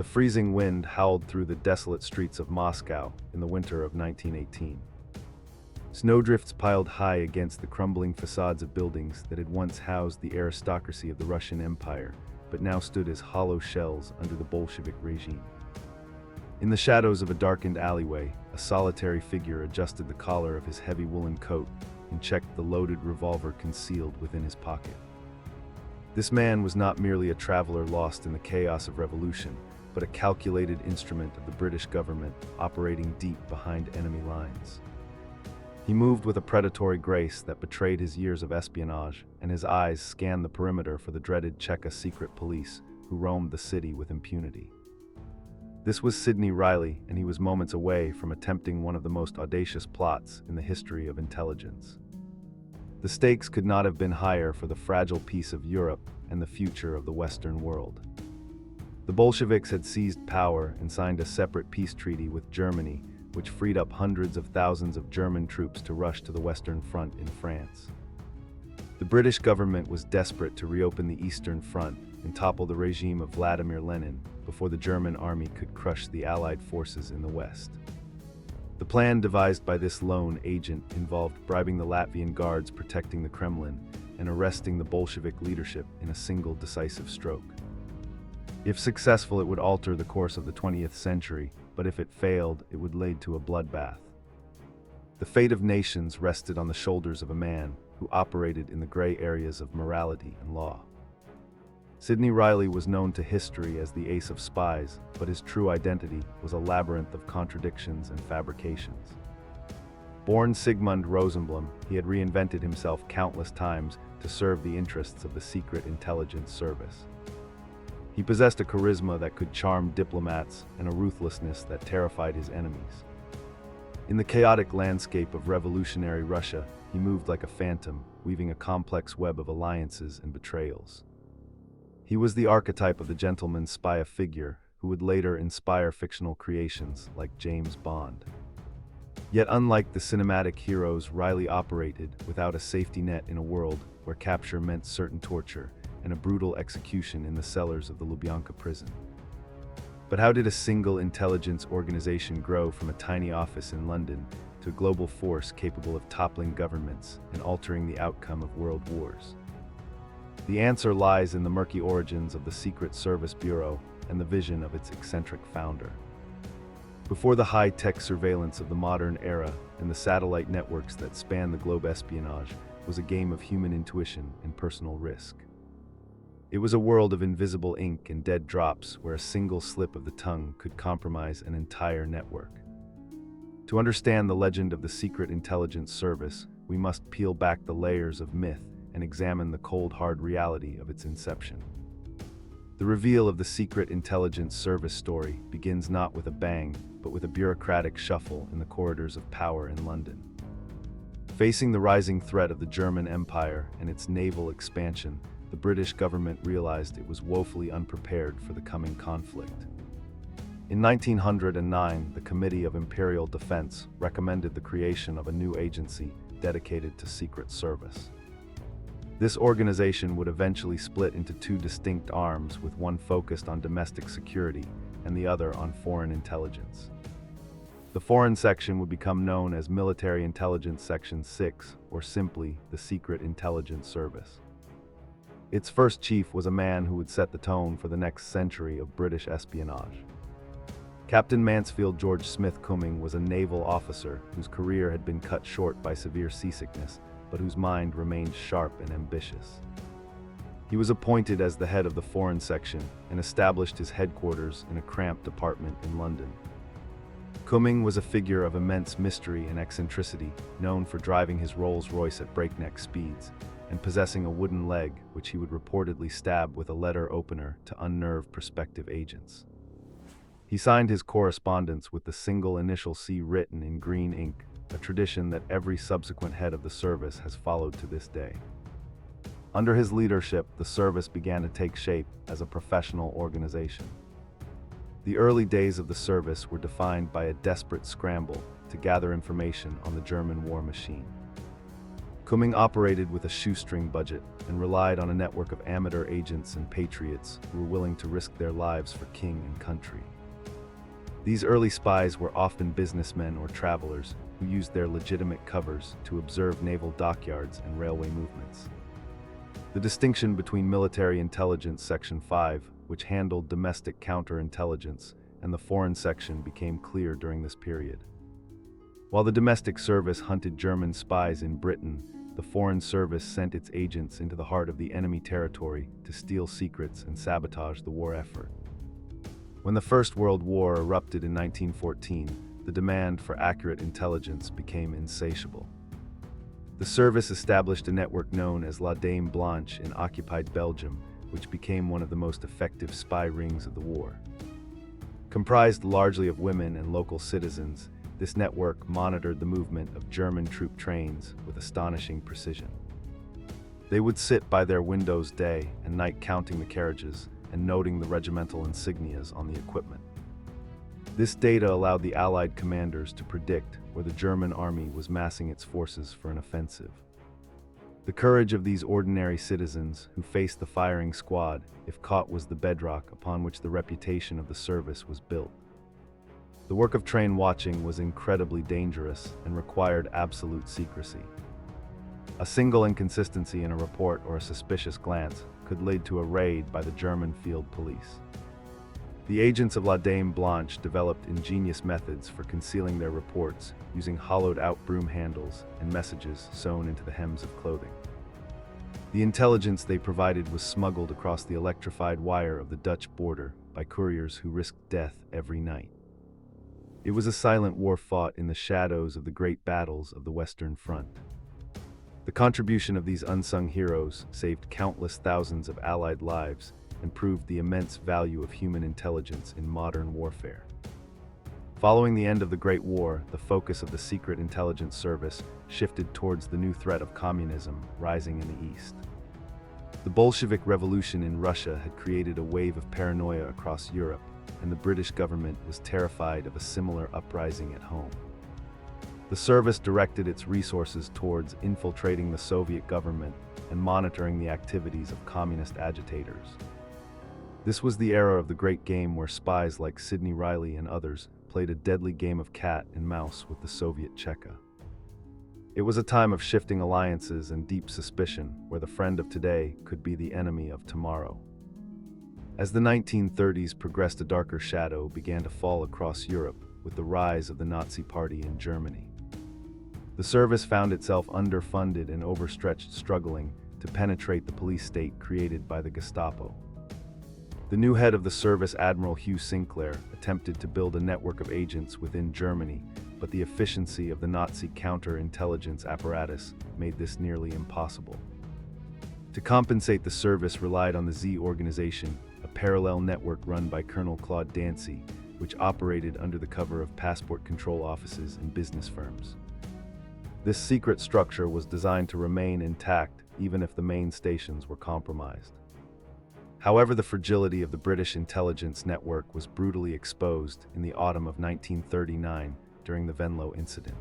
The freezing wind howled through the desolate streets of Moscow in the winter of 1918. Snowdrifts piled high against the crumbling facades of buildings that had once housed the aristocracy of the Russian Empire, but now stood as hollow shells under the Bolshevik regime. In the shadows of a darkened alleyway, a solitary figure adjusted the collar of his heavy woolen coat and checked the loaded revolver concealed within his pocket. This man was not merely a traveler lost in the chaos of revolution, but a calculated instrument of the British government operating deep behind enemy lines. He moved with a predatory grace that betrayed his years of espionage, and his eyes scanned the perimeter for the dreaded Cheka secret police who roamed the city with impunity. This was Sidney Reilly, and he was moments away from attempting one of the most audacious plots in the history of intelligence. The stakes could not have been higher for the fragile peace of Europe and the future of the Western world. The Bolsheviks had seized power and signed a separate peace treaty with Germany, which freed up hundreds of thousands of German troops to rush to the Western Front in France. The British government was desperate to reopen the Eastern Front and topple the regime of Vladimir Lenin before the German army could crush the Allied forces in the West. The plan devised by this lone agent involved bribing the Latvian guards protecting the Kremlin and arresting the Bolshevik leadership in a single decisive stroke. If successful, it would alter the course of the 20th century, but if it failed, it would lead to a bloodbath. The fate of nations rested on the shoulders of a man who operated in the gray areas of morality and law. Sidney Reilly was known to history as the ace of spies, but his true identity was a labyrinth of contradictions and fabrications. Born Sigmund Rosenblum, he had reinvented himself countless times to serve the interests of the Secret Intelligence Service. He possessed a charisma that could charm diplomats and a ruthlessness that terrified his enemies. In the chaotic landscape of revolutionary Russia, he moved like a phantom, weaving a complex web of alliances and betrayals. He was the archetype of the gentleman spy figure who would later inspire fictional creations like James Bond. Yet unlike the cinematic heroes, Reilly operated without a safety net in a world where capture meant certain torture and a brutal execution in the cellars of the Lubyanka prison. But how did a single intelligence organization grow from a tiny office in London to a global force capable of toppling governments and altering the outcome of world wars? The answer lies in the murky origins of the Secret Service Bureau and the vision of its eccentric founder. Before the high-tech surveillance of the modern era and the satellite networks that span the globe, espionage was a game of human intuition and personal risk. It was a world of invisible ink and dead drops where a single slip of the tongue could compromise an entire network. To understand the legend of the Secret Intelligence Service, we must peel back the layers of myth and examine the cold, hard reality of its inception. The reveal of the Secret Intelligence Service story begins not with a bang, but with a bureaucratic shuffle in the corridors of power in London. Facing the rising threat of the German Empire and its naval expansion, the British government realized it was woefully unprepared for the coming conflict. In 1909, the Committee of Imperial Defense recommended the creation of a new agency dedicated to Secret Service. This organization would eventually split into two distinct arms, with one focused on domestic security and the other on foreign intelligence. The foreign section would become known as Military Intelligence Section 6, or simply the Secret Intelligence Service. Its first chief was a man who would set the tone for the next century of British espionage. Captain Mansfield George Smith Cumming was a naval officer whose career had been cut short by severe seasickness, but whose mind remained sharp and ambitious. He was appointed as the head of the foreign section and established his headquarters in a cramped apartment in London. Cumming was a figure of immense mystery and eccentricity, known for driving his Rolls-Royce at breakneck speeds and possessing a wooden leg which he would reportedly stab with a letter opener to unnerve prospective agents. He signed his correspondence with the single initial C written in green ink, a tradition that every subsequent head of the service has followed to this day. Under his leadership, the service began to take shape as a professional organization. The early days of the service were defined by a desperate scramble to gather information on the German war machine. Cumming operated with a shoestring budget and relied on a network of amateur agents and patriots who were willing to risk their lives for king and country. These early spies were often businessmen or travelers who used their legitimate covers to observe naval dockyards and railway movements. The distinction between Military Intelligence Section 5, which handled domestic counterintelligence, and the Foreign Section became clear during this period. While the domestic service hunted German spies in Britain, the Foreign Service sent its agents into the heart of the enemy territory to steal secrets and sabotage the war effort. When the First World War erupted in 1914, the demand for accurate intelligence became insatiable. The service established a network known as La Dame Blanche in occupied Belgium, which became one of the most effective spy rings of the war. Comprised largely of women and local citizens, this network monitored the movement of German troop trains with astonishing precision. They would sit by their windows day and night counting the carriages and noting the regimental insignias on the equipment. This data allowed the Allied commanders to predict where the German army was massing its forces for an offensive. The courage of these ordinary citizens who faced the firing squad, if caught, was the bedrock upon which the reputation of the service was built. The work of train watching was incredibly dangerous and required absolute secrecy. A single inconsistency in a report or a suspicious glance could lead to a raid by the German field police. The agents of La Dame Blanche developed ingenious methods for concealing their reports using hollowed-out broom handles and messages sewn into the hems of clothing. The intelligence they provided was smuggled across the electrified wire of the Dutch border by couriers who risked death every night. It was a silent war fought in the shadows of the great battles of the Western Front. The contribution of these unsung heroes saved countless thousands of Allied lives and proved the immense value of human intelligence in modern warfare. Following the end of the Great War, the focus of the Secret Intelligence Service shifted towards the new threat of communism rising in the East. The Bolshevik Revolution in Russia had created a wave of paranoia across Europe, and the British government was terrified of a similar uprising at home. The service directed its resources towards infiltrating the Soviet government and monitoring the activities of communist agitators. This was the era of the Great Game, where spies like Sidney, Reilly, and others played a deadly game of cat and mouse with the Soviet Cheka. It was a time of shifting alliances and deep suspicion, where the friend of today could be the enemy of tomorrow. As the 1930s progressed, a darker shadow began to fall across Europe with the rise of the Nazi Party in Germany. The service found itself underfunded and overstretched, struggling to penetrate the police state created by the Gestapo. The new head of the service, Admiral Hugh Sinclair, attempted to build a network of agents within Germany, but the efficiency of the Nazi counterintelligence apparatus made this nearly impossible. To compensate, the service relied on the Z organization, a parallel network run by Colonel Claude Dancy, which operated under the cover of passport control offices and business firms. This secret structure was designed to remain intact even if the main stations were compromised. However, the fragility of the British intelligence network was brutally exposed in the autumn of 1939 during the Venlo incident.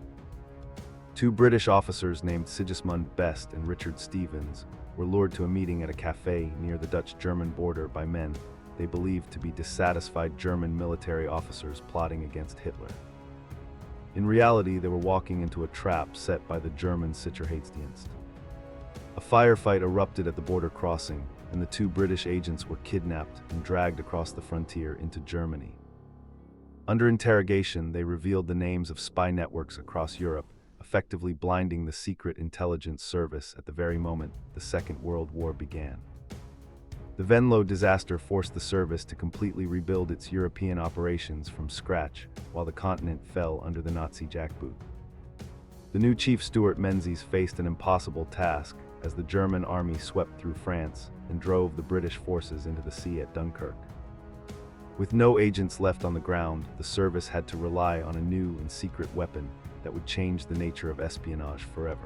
Two British officers named Sigismund Best and Richard Stevens were lured to a meeting at a cafe near the Dutch-German border by men they believed to be dissatisfied German military officers plotting against Hitler. In reality, they were walking into a trap set by the German Sicherheitsdienst. A firefight erupted at the border crossing, and the two British agents were kidnapped and dragged across the frontier into Germany. Under interrogation, they revealed the names of spy networks across Europe, effectively blinding the Secret Intelligence Service at the very moment the Second World War began. The Venlo disaster forced the service to completely rebuild its European operations from scratch, while the continent fell under the Nazi jackboot. The new Chief Stuart Menzies faced an impossible task as the German army swept through France and drove the British forces into the sea at Dunkirk. With no agents left on the ground, the service had to rely on a new and secret weapon that would change the nature of espionage forever.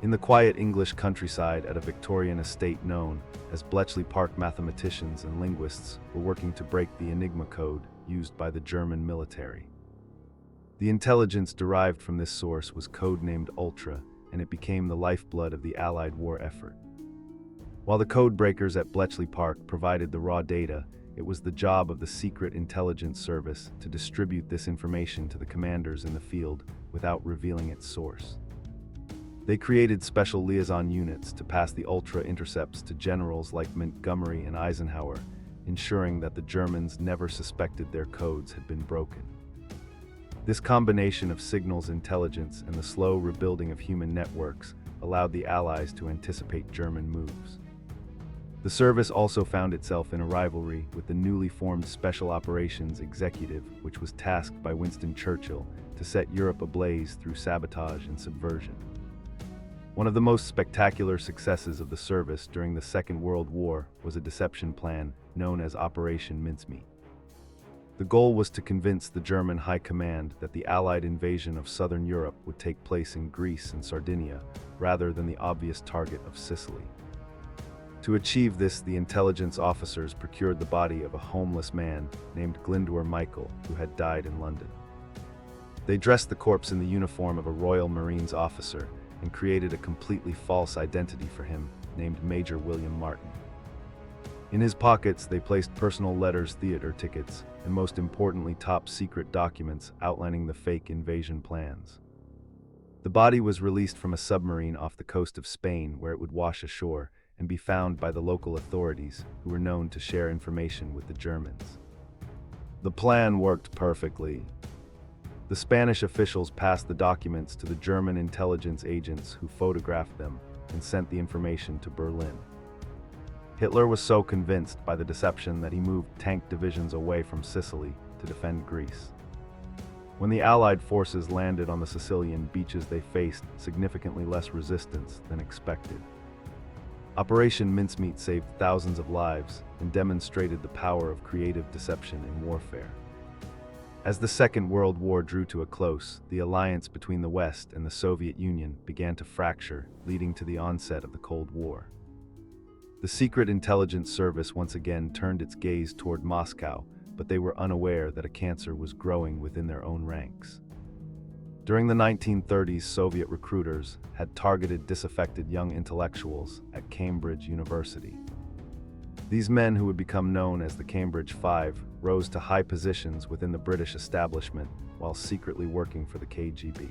In the quiet English countryside at a Victorian estate known as Bletchley Park, mathematicians and linguists were working to break the Enigma code used by the German military. The intelligence derived from this source was codenamed Ultra and it became the lifeblood of the Allied war effort. While the code breakers at Bletchley Park provided the raw data, it was the job of the Secret Intelligence Service to distribute this information to the commanders in the field without revealing its source. They created special liaison units to pass the ultra-intercepts to generals like Montgomery and Eisenhower, ensuring that the Germans never suspected their codes had been broken. This combination of signals intelligence and the slow rebuilding of human networks allowed the Allies to anticipate German moves. The service also found itself in a rivalry with the newly formed Special Operations Executive, which was tasked by Winston Churchill to set Europe ablaze through sabotage and subversion. One of the most spectacular successes of the service during the Second World War was a deception plan known as Operation Mincemeat. The goal was to convince the German High Command that the Allied invasion of southern Europe would take place in Greece and Sardinia, rather than the obvious target of Sicily. To achieve this, the intelligence officers procured the body of a homeless man named Glyndwr Michael, who had died in London. They dressed the corpse in the uniform of a Royal Marines officer and created a completely false identity for him, named Major William Martin. In his pockets, they placed personal letters, theater tickets, and most importantly, top-secret documents outlining the fake invasion plans. The body was released from a submarine off the coast of Spain, where it would wash ashore and be found by the local authorities, who were known to share information with the Germans. The plan worked perfectly. The Spanish officials passed the documents to the German intelligence agents, who photographed them and sent the information to Berlin. Hitler was so convinced by the deception that he moved tank divisions away from Sicily to defend Greece. When the Allied forces landed on the Sicilian beaches, they faced significantly less resistance than expected. Operation Mincemeat saved thousands of lives and demonstrated the power of creative deception in warfare. As the Second World War drew to a close, the alliance between the West and the Soviet Union began to fracture, leading to the onset of the Cold War. The Secret Intelligence Service once again turned its gaze toward Moscow, but they were unaware that a cancer was growing within their own ranks. During the 1930s, Soviet recruiters had targeted disaffected young intellectuals at Cambridge University. These men, who would become known as the Cambridge Five, rose to high positions within the British establishment while secretly working for the KGB.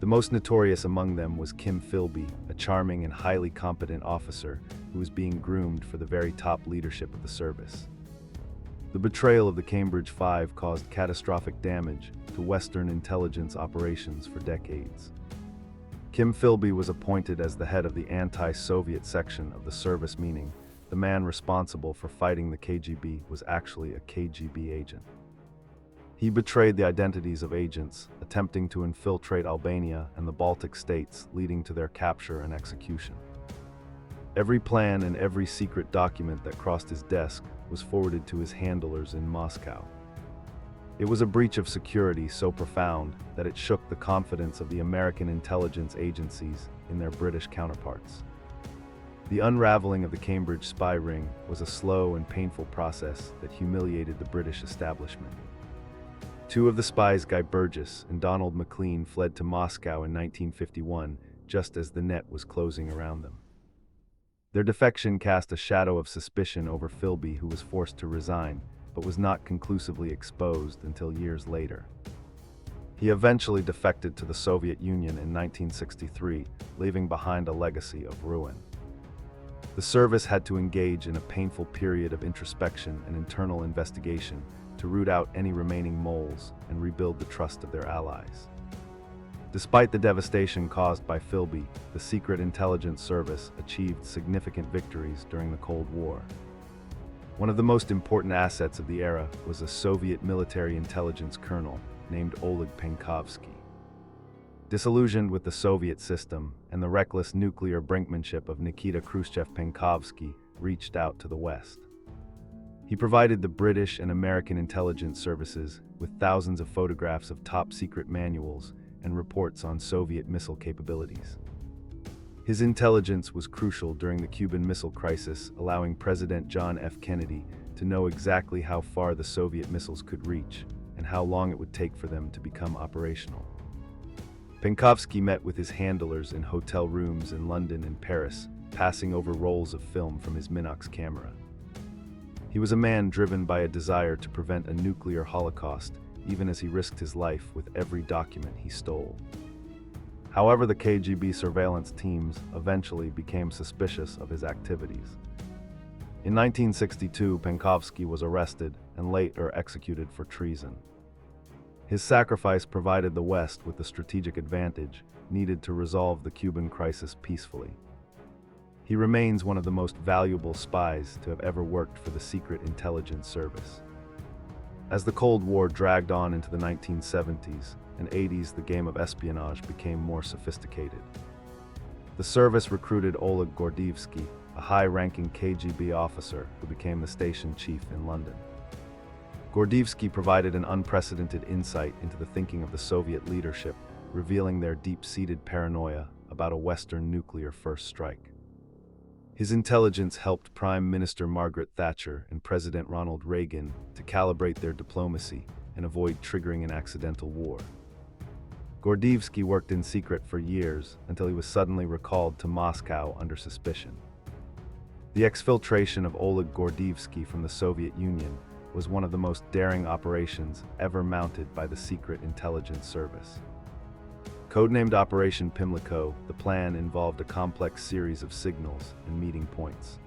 The most notorious among them was Kim Philby, a charming and highly competent officer who was being groomed for the very top leadership of the service. The betrayal of the Cambridge Five caused catastrophic damage to Western intelligence operations for decades. Kim Philby was appointed as the head of the anti-Soviet section of the service, meaning the man responsible for fighting the KGB was actually a KGB agent. He betrayed the identities of agents, attempting to infiltrate Albania and the Baltic states, leading to their capture and execution. Every plan and every secret document that crossed his desk was forwarded to his handlers in Moscow. It was a breach of security so profound that it shook the confidence of the American intelligence agencies in their British counterparts. The unraveling of the Cambridge spy ring was a slow and painful process that humiliated the British establishment. Two of the spies, Guy Burgess and Donald Maclean, fled to Moscow in 1951, just as the net was closing around them. Their defection cast a shadow of suspicion over Philby, who was forced to resign, but was not conclusively exposed until years later. He eventually defected to the Soviet Union in 1963, leaving behind a legacy of ruin. The service had to engage in a painful period of introspection and internal investigation to root out any remaining moles and rebuild the trust of their allies. Despite the devastation caused by Philby, the Secret Intelligence Service achieved significant victories during the Cold War. One of the most important assets of the era was a Soviet military intelligence colonel named Oleg Penkovsky. Disillusioned with the Soviet system and the reckless nuclear brinkmanship of Nikita Khrushchev, Penkovsky reached out to the West. He provided the British and American intelligence services with thousands of photographs of top-secret manuals and reports on Soviet missile capabilities. His intelligence was crucial during the Cuban Missile Crisis, allowing President John F. Kennedy to know exactly how far the Soviet missiles could reach and how long it would take for them to become operational. Penkovsky met with his handlers in hotel rooms in London and Paris, passing over rolls of film from his Minox camera. He was a man driven by a desire to prevent a nuclear holocaust, even as he risked his life with every document he stole. However, the KGB surveillance teams eventually became suspicious of his activities. In 1962, Penkovsky was arrested and later executed for treason. His sacrifice provided the West with the strategic advantage needed to resolve the Cuban crisis peacefully. He remains one of the most valuable spies to have ever worked for the Secret Intelligence Service. As the Cold War dragged on into the 1970s and 80s, the game of espionage became more sophisticated. The service recruited Oleg Penkovsky, a high-ranking KGB officer who became the station chief in London. Penkovsky provided an unprecedented insight into the thinking of the Soviet leadership, revealing their deep-seated paranoia about a Western nuclear first strike. His intelligence helped Prime Minister Margaret Thatcher and President Ronald Reagan to calibrate their diplomacy and avoid triggering an accidental war. Penkovsky worked in secret for years until he was suddenly recalled to Moscow under suspicion. The exfiltration of Oleg Penkovsky from the Soviet Union was one of the most daring operations ever mounted by the Secret Intelligence Service. Codenamed Operation Pimlico, the plan involved a complex series of signals and meeting points.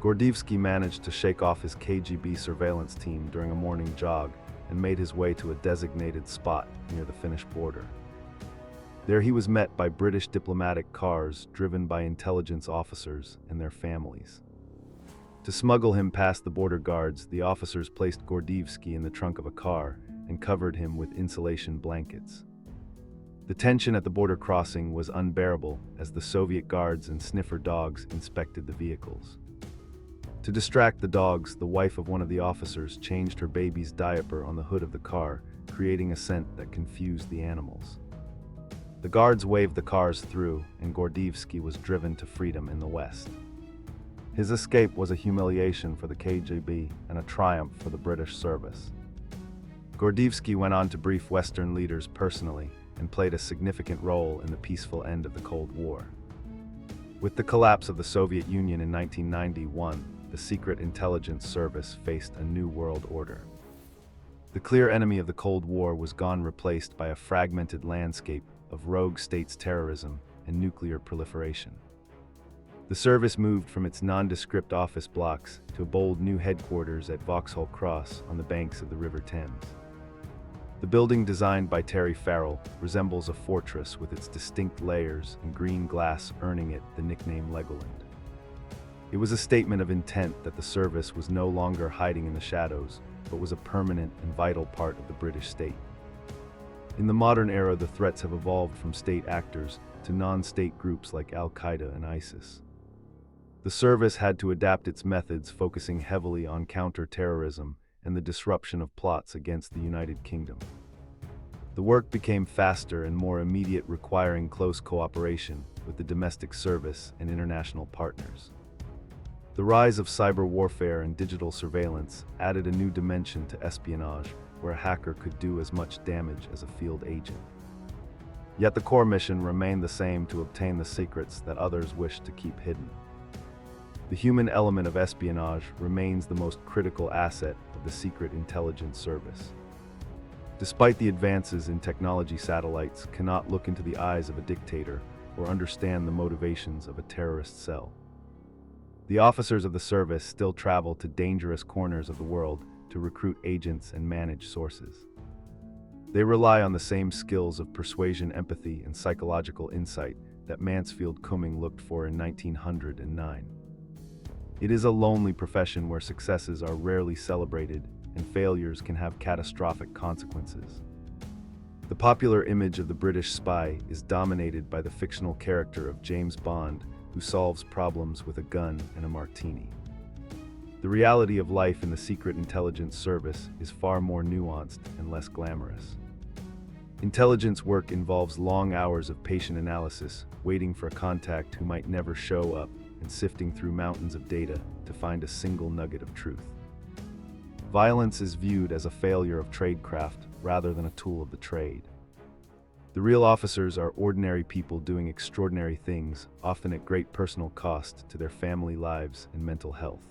Penkovsky managed to shake off his KGB surveillance team during a morning jog and made his way to a designated spot near the Finnish border. There he was met by British diplomatic cars driven by intelligence officers and their families. To smuggle him past the border guards, the officers placed Penkovsky in the trunk of a car and covered him with insulation blankets. The tension at the border crossing was unbearable as the Soviet guards and sniffer dogs inspected the vehicles. To distract the dogs, the wife of one of the officers changed her baby's diaper on the hood of the car, creating a scent that confused the animals. The guards waved the cars through, and Penkovsky was driven to freedom in the West. His escape was a humiliation for the KGB and a triumph for the British service. Penkovsky went on to brief Western leaders personally and played a significant role in the peaceful end of the Cold War. With the collapse of the Soviet Union in 1991, the Secret Intelligence Service faced a new world order. The clear enemy of the Cold War was gone, replaced by a fragmented landscape of rogue states' terrorism and nuclear proliferation. The service moved from its nondescript office blocks to a bold new headquarters at Vauxhall Cross on the banks of the River Thames. The building, designed by Terry Farrell, resembles a fortress with its distinct layers and green glass, earning it the nickname Legoland. It was a statement of intent that the service was no longer hiding in the shadows, but was a permanent and vital part of the British state. In the modern era, the threats have evolved from state actors to non-state groups like Al-Qaeda and ISIS. The service had to adapt its methods, focusing heavily on counter-terrorism and the disruption of plots against the United Kingdom. The work became faster and more immediate, requiring close cooperation with the domestic service and international partners. The rise of cyber warfare and digital surveillance added a new dimension to espionage, where a hacker could do as much damage as a field agent. Yet the core mission remained the same: to obtain the secrets that others wished to keep hidden. The human element of espionage remains the most critical asset of the Secret Intelligence Service. Despite the advances in technology, satellites cannot look into the eyes of a dictator or understand the motivations of a terrorist cell. The officers of the service still travel to dangerous corners of the world to recruit agents and manage sources. They rely on the same skills of persuasion, empathy, and psychological insight that Mansfield Cumming looked for in 1909. It is a lonely profession where successes are rarely celebrated and failures can have catastrophic consequences. The popular image of the British spy is dominated by the fictional character of James Bond, who solves problems with a gun and a martini. The reality of life in the Secret Intelligence Service is far more nuanced and less glamorous. Intelligence work involves long hours of patient analysis, waiting for a contact who might never show up, and sifting through mountains of data to find a single nugget of truth. Violence is viewed as a failure of tradecraft rather than a tool of the trade. The real officers are ordinary people doing extraordinary things, often at great personal cost to their family lives and mental health.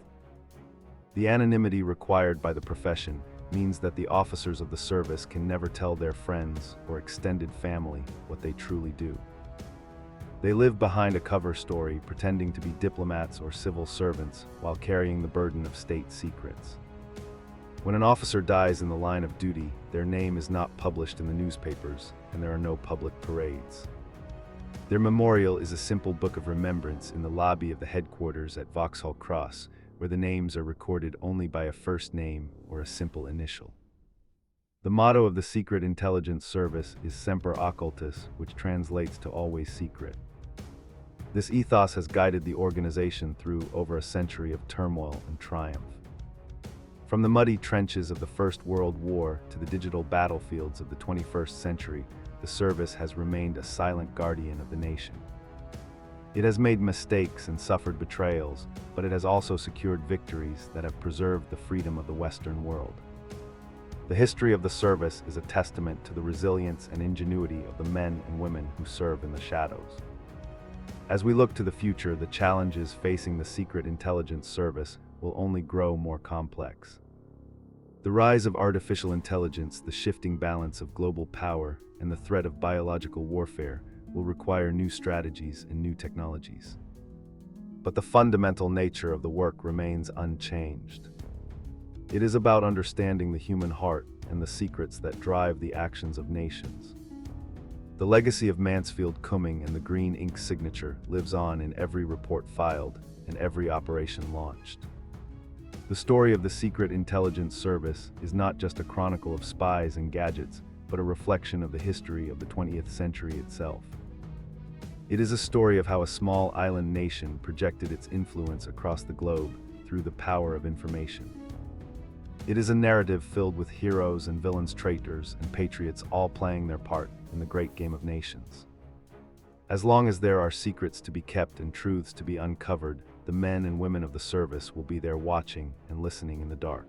The anonymity required by the profession means that the officers of the service can never tell their friends or extended family what they truly do. They live behind a cover story, pretending to be diplomats or civil servants while carrying the burden of state secrets. When an officer dies in the line of duty, their name is not published in the newspapers, and there are no public parades. Their memorial is a simple book of remembrance in the lobby of the headquarters at Vauxhall Cross, where the names are recorded only by a first name or a simple initial. The motto of the Secret Intelligence Service is Semper Occultus, which translates to always secret. This ethos has guided the organization through over a century of turmoil and triumph. From the muddy trenches of the First World War to the digital battlefields of the 21st century, the service has remained a silent guardian of the nation. It has made mistakes and suffered betrayals, but it has also secured victories that have preserved the freedom of the Western world. The history of the service is a testament to the resilience and ingenuity of the men and women who serve in the shadows. As we look to the future, the challenges facing the Secret Intelligence Service will only grow more complex. The rise of artificial intelligence, the shifting balance of global power, and the threat of biological warfare will require new strategies and new technologies. But the fundamental nature of the work remains unchanged. It is about understanding the human heart and the secrets that drive the actions of nations. The legacy of Mansfield, Cumming, and the green ink signature lives on in every report filed and every operation launched. The story of the Secret Intelligence Service is not just a chronicle of spies and gadgets, but a reflection of the history of the 20th century itself. It is a story of how a small island nation projected its influence across the globe through the power of information. It is a narrative filled with heroes and villains, traitors and patriots, all playing their part in the great game of nations. As long as there are secrets to be kept and truths to be uncovered, the men and women of the service will be there watching and listening in the dark.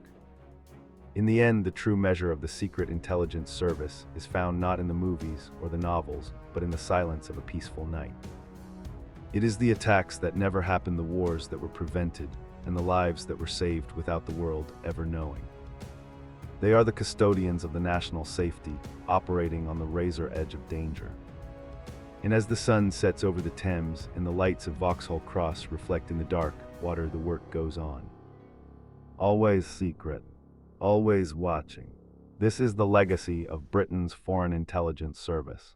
In the end, the true measure of the Secret Intelligence Service is found not in the movies or the novels, but in the silence of a peaceful night. It is the attacks that never happened, the wars that were prevented, and the lives that were saved without the world ever knowing. They are the custodians of the national safety, operating on the razor edge of danger. And as the sun sets over the Thames and the lights of Vauxhall Cross reflect in the dark water, the work goes on. Always secret, always watching. This is the legacy of Britain's Foreign Intelligence Service.